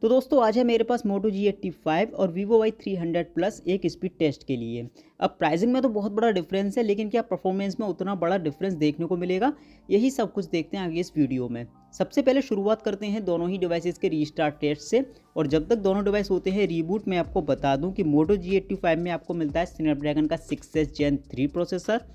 तो दोस्तों आज है मेरे पास Moto G85 और Vivo Y300 Plus एक स्पीड टेस्ट के लिए। अब प्राइसिंग में तो बहुत बड़ा डिफरेंस है, लेकिन क्या परफॉर्मेंस में उतना बड़ा डिफरेंस देखने को मिलेगा, यही सब कुछ देखते हैं आगे इस वीडियो में। सबसे पहले शुरुआत करते हैं दोनों ही डिवाइसेस के रीस्टार्ट टेस्ट से। और जब तक दोनों डिवाइस होते हैं रीबूट, मैं आपको बता दूं कि Moto G85 में आपको मिलता है स्नैपड्रैगन का 6S Gen 3 processor.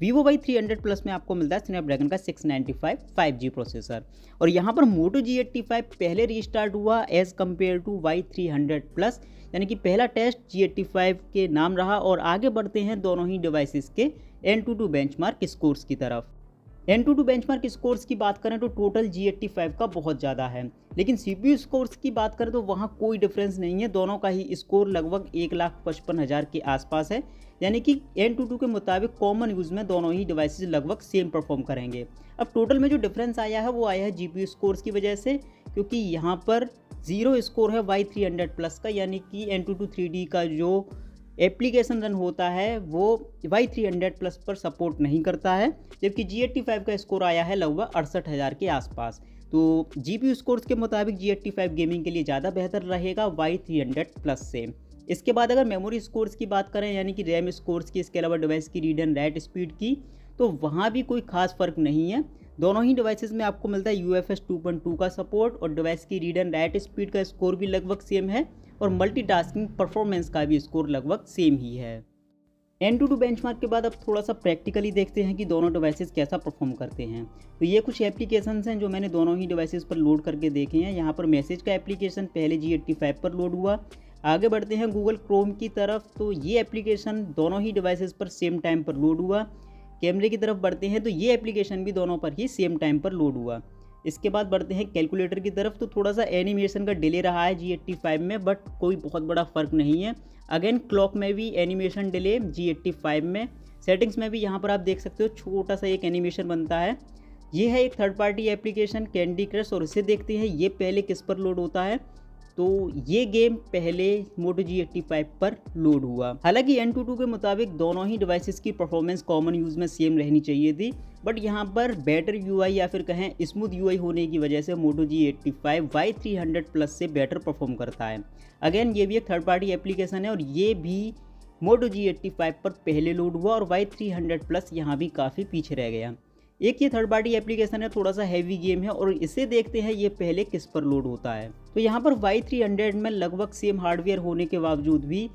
Vivo Y300 Plus में आपको मिलता है स्नैपड्रैगन का 695 5G प्रोसेसर। और यहाँ पर Moto G85 पहले रीस्टार्ट हुआ as compare to Y300 Plus, यानी कि पहला टेस्ट G85 के नाम रहा। और आगे बढ़ते हैं दोनों ही डिवाइसेस के Antutu बेंचमार्क स्कोर्स की तरफ। Antutu बेंचमार्क स्कोर्स की बात करें तो टोटल G85 का बहुत ज़्यादा है, लेकिन CPU स्कोर्स की बात करें तो वहाँ कोई डिफरेंस नहीं है। दोनों का ही स्कोर लगभग 1,55,000 के आसपास है, यानी कि Antutu के मुताबिक कॉमन यूज़ में दोनों ही डिवाइसेस लगभग सेम परफॉर्म करेंगे। अब टोटल में जो डिफरेंस आया है वो आया है GPU स्कोर्स की वजह से, क्योंकि यहाँ पर 0 स्कोर है Y300 Plus का, यानी कि Antutu 3D का जो एप्लीकेशन रन होता है वो Y300 Plus पर सपोर्ट नहीं करता है, जबकि G85 का स्कोर आया है लगभग 68,000 के आसपास। तो GPU स्कोर्स के मुताबिक G85 गेमिंग के लिए ज़्यादा बेहतर रहेगा Y300 Plus से। इसके बाद अगर मेमोरी स्कोर्स की बात करें, यानी कि रैम स्कोर्स की, इसके अलावा डिवाइस की रीड एंड राइट स्पीड की, तो वहाँ भी कोई खास फ़र्क नहीं है। दोनों ही डिवाइसेस में आपको मिलता है UFS 2.2 का सपोर्ट, और डिवाइस की रीड एंड राइट स्पीड का स्कोर भी लगभग सेम है, और मल्टीटास्किंग परफॉर्मेंस का भी स्कोर लगभग सेम ही है। Antutu बेंचमार्क के बाद अब थोड़ा सा प्रैक्टिकली देखते हैं कि दोनों डिवाइसेस कैसा परफॉर्म करते हैं। तो ये कुछ एप्लीकेशंस हैं जो मैंने दोनों ही डिवाइसेस पर लोड करके देखे हैं। यहाँ पर मैसेज का एप्लीकेशन पहले G85 पर लोड हुआ। आगे बढ़ते हैं गूगल क्रोम की तरफ, तो ये एप्लीकेशन दोनों ही डिवाइसेस पर सेम टाइम पर लोड हुआ। कैमरे की तरफ बढ़ते हैं तो ये एप्लीकेशन भी दोनों पर ही सेम टाइम पर लोड हुआ। इसके बाद बढ़ते हैं कैलकुलेटर की तरफ, तो थोड़ा सा एनिमेशन का डिले रहा है G85 में, बट कोई बहुत बड़ा फ़र्क नहीं है। अगेन क्लॉक में भी एनिमेशन डिले G85 में। सेटिंग्स में भी यहाँ पर आप देख सकते हो छोटा सा एक एनिमेशन बनता है। ये है एक third party application candy crush, और इसे देखते हैं ये पहले किस पर लोड होता है। तो ये गेम पहले Moto G85 पर लोड हुआ। हालांकि Antutu के मुताबिक दोनों ही डिवाइसेस की परफॉर्मेंस कॉमन यूज़ में सेम रहनी चाहिए थी, बट यहाँ पर बेटर UI या फिर कहें स्मूथ UI होने की वजह से Moto G85 Y300 Plus से बेटर परफॉर्म करता है। अगेन ये भी एक थर्ड पार्टी एप्लीकेशन है, और ये भी Moto G85 पर पहले लोड हुआ, और Y300 Plus यहाँ भी काफ़ी पीछे रह गया। एक ये थर्ड पार्टी एप्लीकेशन है, थोड़ा सा हैवी गेम है, और इसे देखते हैं ये पहले किस पर लोड होता है। तो यहाँ पर Y300 में लगभग सेम हार्डवेयर होने के बावजूद भी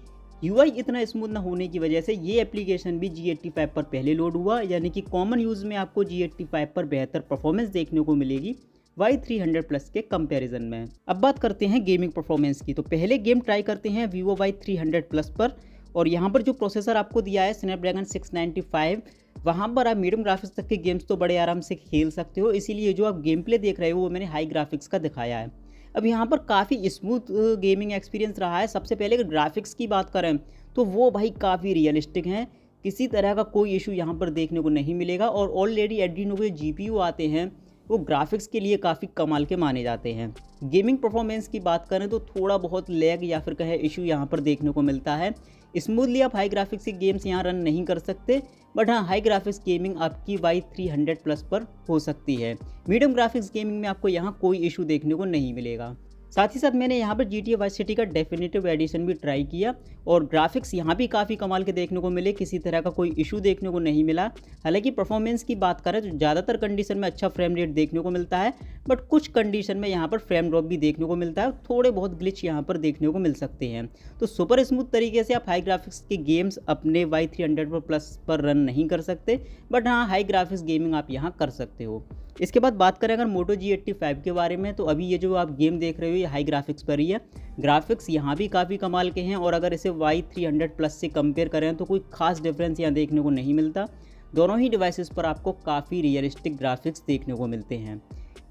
UI इतना स्मूथ ना होने की वजह से ये एप्लीकेशन भी G85 पर पहले लोड हुआ, यानी कि कॉमन यूज़ में आपको G85 पर बेहतर परफॉर्मेंस देखने को मिलेगी Y300 Plus के कंपैरिजन में। अब बात करते हैं गेमिंग परफॉर्मेंस की, तो पहले गेम ट्राई करते हैं Vivo Y300 Plus पर। और यहाँ पर जो प्रोसेसर आपको दिया है स्नैपड्रैगन 695, वहाँ पर आप मीडियम ग्राफिक्स तक के गेम्स तो बड़े आराम से खेल सकते हो, इसीलिए जो आप गेम प्ले देख रहे हो वो मैंने हाई ग्राफिक्स का दिखाया है। अब यहाँ पर काफ़ी स्मूथ गेमिंग एक्सपीरियंस रहा है। सबसे पहले अगर ग्राफिक्स की बात करें तो वो भाई काफ़ी रियलिस्टिक हैं, किसी तरह का कोई इशू यहाँ पर देखने को नहीं मिलेगा। और ऑलरेडी एड्रीनो के GPU आते हैं वो ग्राफिक्स के लिए काफ़ी कमाल के माने जाते हैं। गेमिंग परफॉर्मेंस की बात करें तो थोड़ा बहुत लैग या फिर कहे इशू यहाँ पर देखने को मिलता है। स्मूथली आप हाई ग्राफिक्स के गेम्स यहाँ रन नहीं कर सकते, बट हाँ हाई ग्राफिक्स गेमिंग आपकी Y300 Plus पर हो सकती है। मीडियम ग्राफिक्स गेमिंग में आपको यहाँ कोई इशू देखने को नहीं मिलेगा। साथ ही साथ मैंने यहाँ पर GTA वाइस सिटी का डेफिनेटिव एडिशन भी ट्राई किया, और ग्राफिक्स यहाँ भी काफ़ी कमाल के देखने को मिले, किसी तरह का कोई इशू देखने को नहीं मिला। हालांकि परफॉर्मेंस की बात करें तो ज़्यादातर कंडीशन में अच्छा फ्रेम रेट देखने को मिलता है, बट कुछ कंडीशन में यहाँ पर फ्रेम ड्रॉप भी देखने को मिलता है, थोड़े बहुत ग्लिच यहाँ पर देखने को मिल सकते हैं। तो सुपर स्मूथ तरीके से आप हाई ग्राफिक्स के गेम्स अपने Y300 Plus पर रन नहीं कर सकते, बट हाँ हाई ग्राफिक्स गेमिंग आप यहाँ कर सकते हो। इसके बाद बात करें अगर Moto G85 के बारे में, तो अभी ये जो आप गेम देख रहे हो ये हाई ग्राफिक्स पर ही है। ग्राफिक्स यहाँ भी काफ़ी कमाल के हैं, और अगर इसे Y300 Plus से कंपेयर करें तो कोई खास डिफरेंस यहाँ देखने को नहीं मिलता। दोनों ही डिवाइसेस पर आपको काफ़ी रियलिस्टिक ग्राफिक्स देखने को मिलते हैं।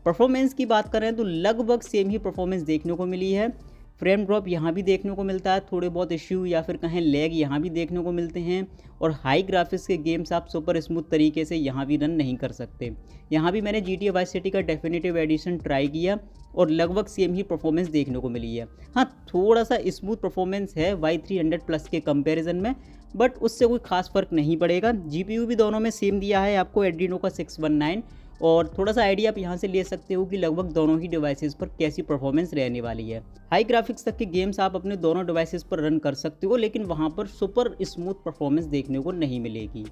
परफॉर्मेंस की बात करें तो लगभग सेम ही परफॉर्मेंस देखने को मिली है। फ्रेम ड्रॉप यहाँ भी देखने को मिलता है, थोड़े बहुत इश्यू या फिर कहें लैग यहाँ भी देखने को मिलते हैं, और हाई ग्राफिक्स के गेम्स आप सुपर स्मूथ तरीके से यहाँ भी रन नहीं कर सकते। यहाँ भी मैंने GTA वाइस सिटी का डेफिनेटिव एडिशन ट्राई किया, और लगभग सेम ही परफॉर्मेंस देखने को मिली है। हाँ थोड़ा सा स्मूथ परफॉर्मेंस है Y300 Plus के कंपैरिजन में, बट उससे कोई खास फ़र्क नहीं पड़ेगा। GPU भी दोनों में सेम दिया है आपको एड्रीनो का 619, और थोड़ा सा आइडिया आप यहाँ से ले सकते हो कि लगभग दोनों ही डिवाइसेस पर कैसी परफॉर्मेंस रहने वाली है। हाई ग्राफिक्स तक के गेम्स आप अपने दोनों डिवाइसेस पर रन कर सकते हो, लेकिन वहाँ पर सुपर स्मूथ परफॉर्मेंस देखने को नहीं मिलेगी।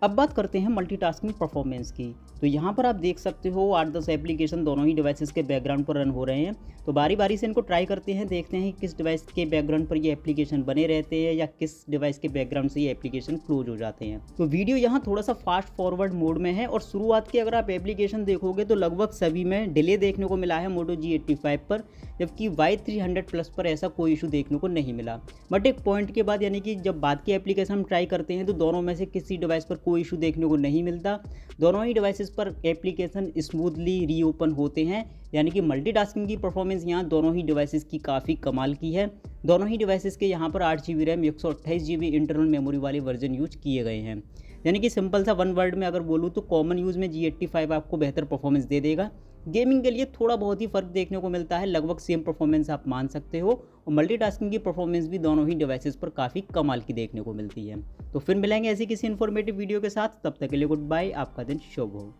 अब बात करते हैं मल्टीटास्किंग परफॉर्मेंस की। तो यहाँ पर आप देख सकते हो 8-10 एप्लीकेशन दोनों ही डिवाइसेस के बैकग्राउंड पर रन हो रहे हैं। तो बारी बारी से इनको ट्राई करते हैं, देखते हैं किस डिवाइस के बैकग्राउंड पर ये एप्लीकेशन बने रहते हैं या किस डिवाइस के बैकग्राउंड से ये एप्लीकेशन क्लोज हो जाते हैं। तो वीडियो यहाँ थोड़ा सा फास्ट फॉरवर्ड मोड में है और शुरुआत की अगर आप एप्लीकेशन देखोगे तो लगभग सभी में डिले देखने को मिला है Moto G85 पर, जबकि Y300 Plus पर ऐसा कोई इशू देखने को नहीं मिला। बट एक पॉइंट के बाद यानी कि जब बाद की एप्लीकेशन हम ट्राई करते हैं तो दोनों में से किसी डिवाइस पर कोई इशू देखने को नहीं मिलता। दोनों ही डिवाइसेस पर एप्लीकेशन स्मूथली रीओपन होते हैं, यानी कि मल्टीटास्किंग की परफॉर्मेंस यहाँ दोनों ही डिवाइसेस की काफ़ी कमाल की है। दोनों ही डिवाइसेस के यहाँ पर 8 GB RAM 128 GB internal memory वाले वर्जन यूज किए गए हैं। यानी कि सिंपल सा वन वर्ड में अगर बोलूँ तो कॉमन यूज़ में G85 आपको बेहतर परफॉर्मेंस दे देगा। गेमिंग के लिए थोड़ा बहुत ही फ़र्क देखने को मिलता है, लगभग सेम परफॉर्मेंस आप मान सकते हो। और मल्टीटास्किंग की परफॉर्मेंस भी दोनों ही डिवाइसेस पर काफ़ी कमाल की देखने को मिलती है। तो फिर मिलेंगे ऐसी किसी इन्फॉर्मेटिव वीडियो के साथ, तब तक के लिए गुड बाय, आपका दिन शुभ हो।